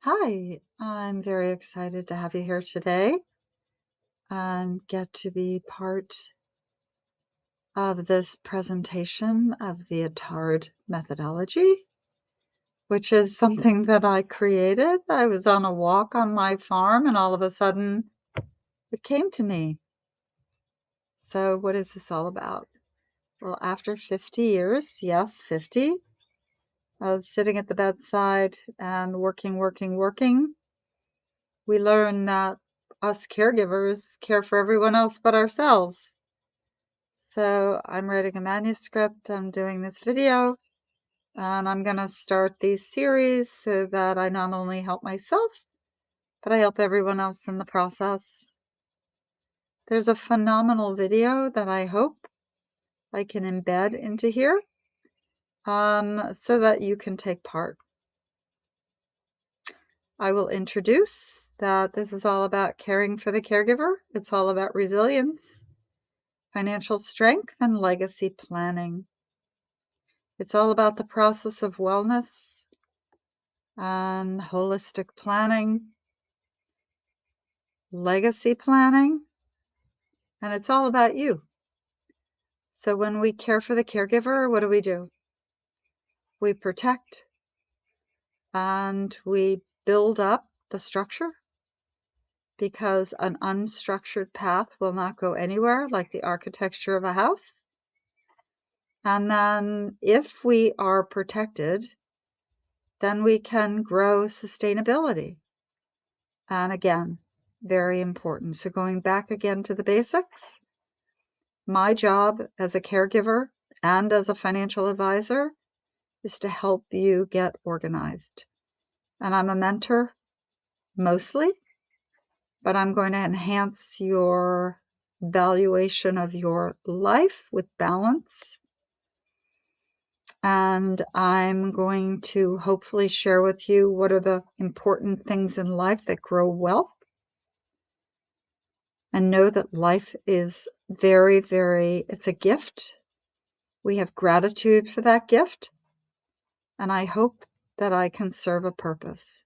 Hi, I'm very excited to have you here today and get to be part of this presentation of the ATARD methodology, which is something that I created. I was on a walk on my farm and all of a sudden it came to me. So what is this all about? Well, after 50 years, yes, 50, of sitting at the bedside and working, we learn that us caregivers care for everyone else but ourselves. So I'm writing a manuscript, I'm doing this video, and I'm going to start these series so that I not only help myself, but I help everyone else in the process. There's a phenomenal video that I hope I can embed into here so that you can take part. I will introduce that this is all about caring for the caregiver. It's all about resilience, financial strength, and legacy planning. It's all about the process of wellness and holistic planning, legacy planning, and it's all about you. So when we care for the caregiver, what do? We protect and we build up the structure because an unstructured path will not go anywhere, like the architecture of a house. And then if we are protected, then we can grow sustainability. And again, very important. So going back again to the basics, my job as a caregiver and as a financial advisor is to help you get organized. And I'm a mentor mostly, but I'm going to enhance your valuation of your life with balance. And I'm going to hopefully share with you what are the important things in life that grow wealth. And know that life is it's a gift. We have gratitude for that gift. And I hope that I can serve a purpose.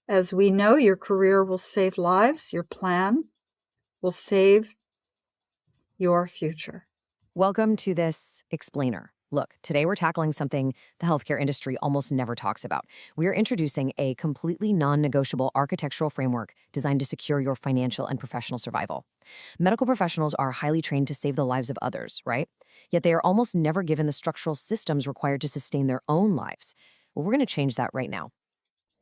As we know, your career will save lives. Your plan will save your future. Welcome to this explainer. Look, today we're tackling something the healthcare industry almost never talks about. We're introducing a completely non-negotiable architectural framework designed to secure your financial and professional survival. Medical professionals are highly trained to save the lives of others, right? Yet they are almost never given the structural systems required to sustain their own lives. Well, we're going to change that right now.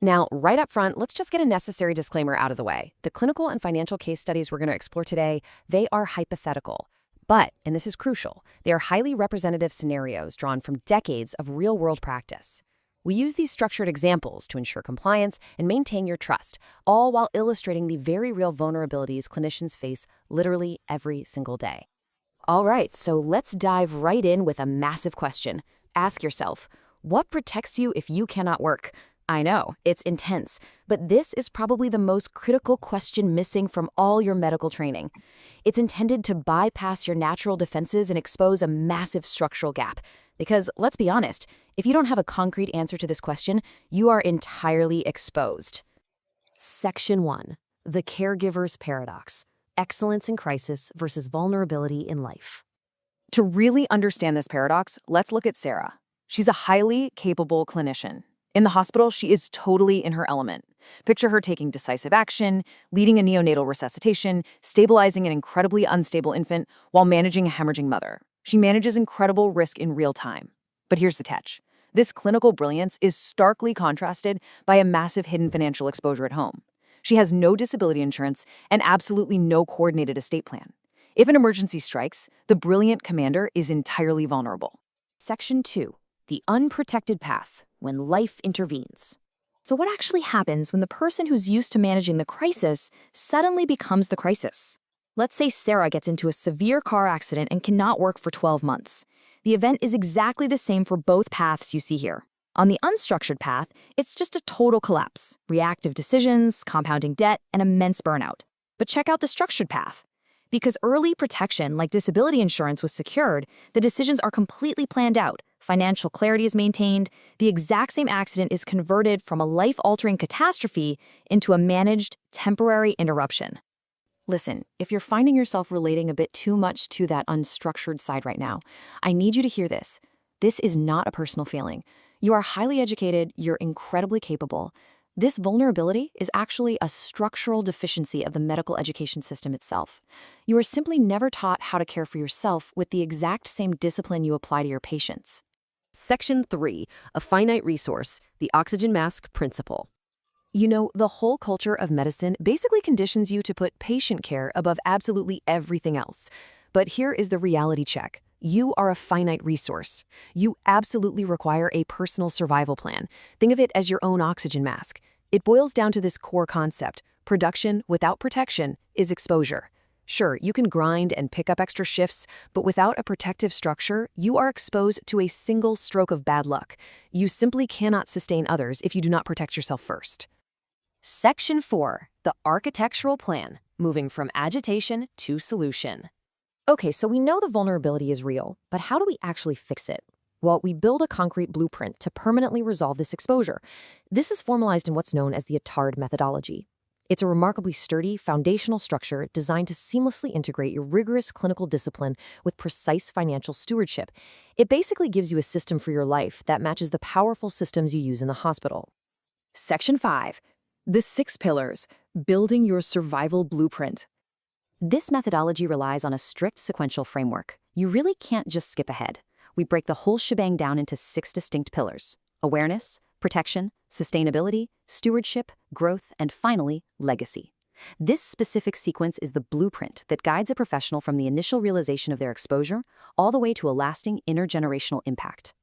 Now, right up front, let's just get a necessary disclaimer out of the way. The clinical and financial case studies we're going to explore today, they are hypothetical. But, and this is crucial, they are highly representative scenarios drawn from decades of real-world practice. We use these structured examples to ensure compliance and maintain your trust, all while illustrating the very real vulnerabilities clinicians face literally every single day. All right, so let's dive right in with a massive question. Ask yourself, what protects you if you cannot work? I know, it's intense, but this is probably the most critical question missing from all your medical training. It's intended to bypass your natural defenses and expose a massive structural gap. Because, let's be honest, if you don't have a concrete answer to this question, you are entirely exposed. Section 1. The Caregiver's Paradox. Excellence in crisis versus vulnerability in life. To really understand this paradox, let's look at Sarah. She's a highly capable clinician. In the hospital, she is totally in her element. Picture her taking decisive action, leading a neonatal resuscitation, stabilizing an incredibly unstable infant while managing a hemorrhaging mother. She manages incredible risk in real time. But here's the catch. This clinical brilliance is starkly contrasted by a massive hidden financial exposure at home. She has no disability insurance and absolutely no coordinated estate plan. If an emergency strikes, the brilliant commander is entirely vulnerable. Section 2. The unprotected path, when life intervenes. So what actually happens when the person who's used to managing the crisis suddenly becomes the crisis? Let's say Sarah gets into a severe car accident and cannot work for 12 months. The event is exactly the same for both paths you see here. On the unstructured path, it's just a total collapse, reactive decisions, compounding debt, and immense burnout. But check out the structured path. Because early protection, like disability insurance, was secured, the decisions are completely planned out, financial clarity is maintained, the exact same accident is converted from a life-altering catastrophe into a managed, temporary interruption. Listen, if you're finding yourself relating a bit too much to that unstructured side right now, I need you to hear this. This is not a personal failing. You are highly educated, you're incredibly capable. This vulnerability is actually a structural deficiency of the medical education system itself. You are simply never taught how to care for yourself with the exact same discipline you apply to your patients. Section 3, a finite resource, the oxygen mask principle. You know, the whole culture of medicine basically conditions you to put patient care above absolutely everything else. But here is the reality check. You are a finite resource. You absolutely require a personal survival plan. Think of it as your own oxygen mask. It boils down to this core concept. Production without protection is exposure. Sure, you can grind and pick up extra shifts, but without a protective structure, you are exposed to a single stroke of bad luck. You simply cannot sustain others if you do not protect yourself first. Section 4, the architectural plan, moving from agitation to solution. Okay, so we know the vulnerability is real, but how do we actually fix it? Well, we build a concrete blueprint to permanently resolve this exposure. This is formalized in what's known as the ATARD methodology. It's a remarkably sturdy, foundational structure designed to seamlessly integrate your rigorous clinical discipline with precise financial stewardship. It basically gives you a system for your life that matches the powerful systems you use in the hospital. Section 5. The 6 pillars, building your survival blueprint. This methodology relies on a strict sequential framework. You really can't just skip ahead. We break the whole shebang down into 6 distinct pillars: awareness, protection, sustainability, stewardship, growth, and finally, legacy. This specific sequence is the blueprint that guides a professional from the initial realization of their exposure all the way to a lasting intergenerational impact.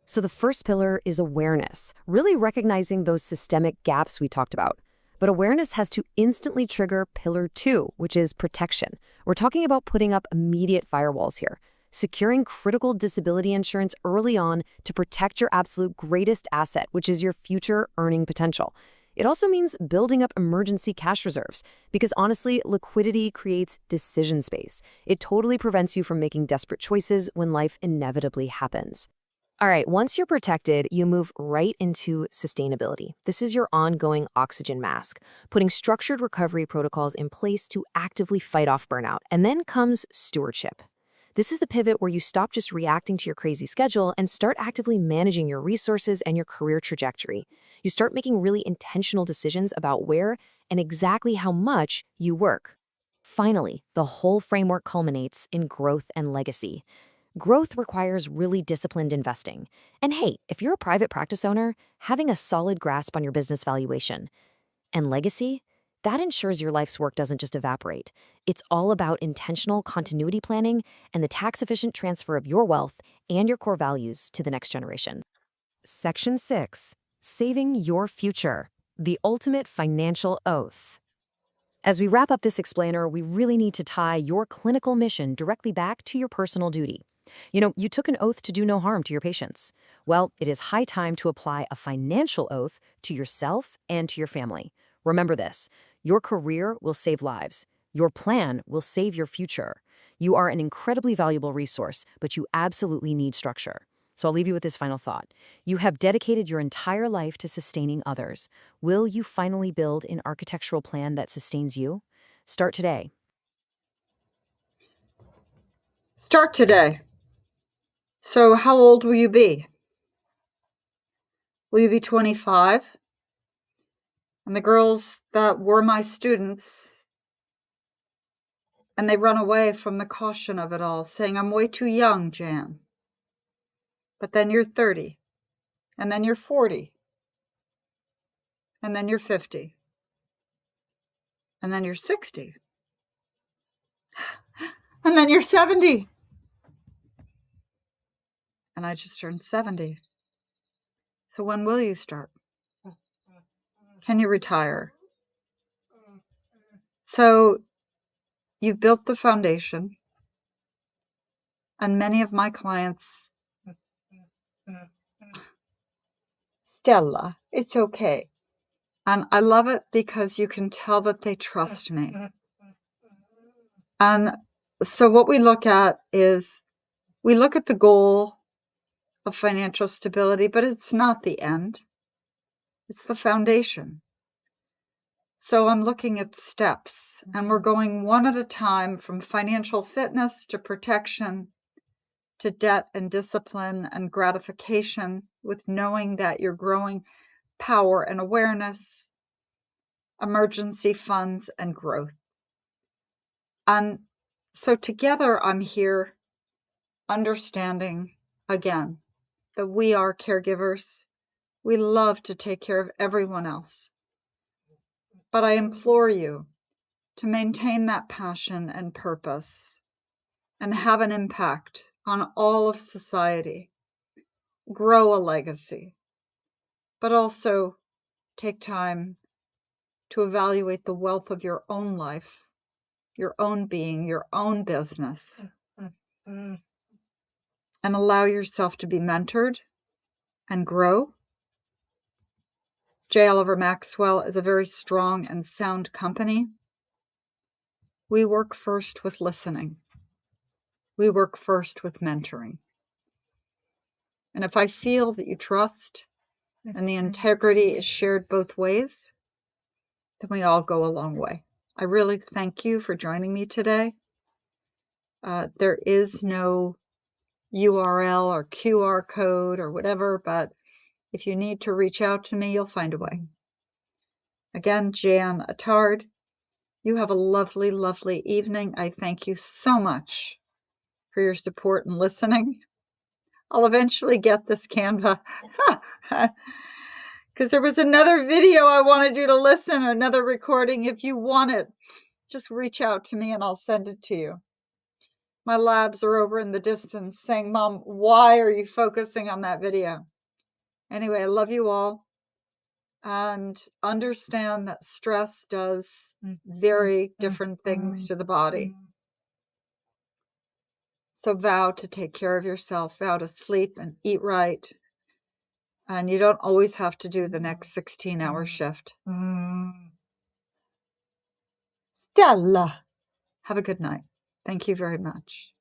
So the first pillar is awareness, really recognizing those systemic gaps we talked about. But awareness has to instantly trigger pillar 2, which is protection. We're talking about putting up immediate firewalls here, securing critical disability insurance early on to protect your absolute greatest asset, which is your future earning potential. It also means building up emergency cash reserves, because honestly, liquidity creates decision space. It totally prevents you from making desperate choices when life inevitably happens. All right, once you're protected, you move right into sustainability. This is your ongoing oxygen mask, putting structured recovery protocols in place to actively fight off burnout. And then comes stewardship. This is the pivot where you stop just reacting to your crazy schedule and start actively managing your resources and your career trajectory. You start making really intentional decisions about where and exactly how much you work. Finally, the whole framework culminates in growth and legacy. Growth requires really disciplined investing. And hey, if you're a private practice owner, having a solid grasp on your business valuation. And legacy, that ensures your life's work doesn't just evaporate. It's all about intentional continuity planning and the tax-efficient transfer of your wealth and your core values to the next generation. Section 6, saving your future, the ultimate financial oath. As we wrap up this explainer, we really need to tie your clinical mission directly back to your personal duty. You know, you took an oath to do no harm to your patients. Well, it is high time to apply a financial oath to yourself and to your family. Remember this: your career will save lives. Your plan will save your future. You are an incredibly valuable resource, but you absolutely need structure. So I'll leave you with this final thought. You have dedicated your entire life to sustaining others. Will you finally build an architectural plan that sustains you? Start today. Start today. So how old will you be? Will you be 25? And the girls that were my students, and they run away from the caution of it all, saying, I'm way too young, Jan. But then you're 30, and then you're 40, and then you're 50, and then you're 60, and then you're 70. And I just turned 70. So when will you start? Can you retire? So you've built the foundation, and many of my clients, Stella, it's okay. And I love it because you can tell that they trust me. And so what we look at is, we look at the goal of financial stability, but it's not the end. It's the foundation. So I'm looking at steps, and we're going one at a time, from financial fitness to protection to debt and discipline and gratification, with knowing that you're growing power and awareness, emergency funds, and growth. And so together I'm here understanding again that we are caregivers. We love to take care of everyone else. But I implore you to maintain that passion and purpose and have an impact on all of society. Grow a legacy, but also take time to evaluate the wealth of your own life, your own being, your own business, and allow yourself to be mentored and grow. J. Oliver Maxwell is a very strong and sound company. We work first with listening. We work first with mentoring. And if I feel that you trust and the integrity is shared both ways, then we all go a long way. I really thank you for joining me today. There is no URL or QR code or whatever, but if you need to reach out to me, you'll find a way. Again, Jan Attard, you have a lovely, lovely evening. I thank you so much for your support and listening. I'll eventually get this Canva. Because there was another video I wanted you to listen, or another recording. If you want it, just reach out to me and I'll send it to you. My labs are over in the distance saying, Mom, why are you focusing on that video? Anyway, I love you all, and understand that stress does very different things to the body. So vow to take care of yourself, vow to sleep and eat right. And you don't always have to do the next 16-hour shift. Stella, have a good night. Thank you very much.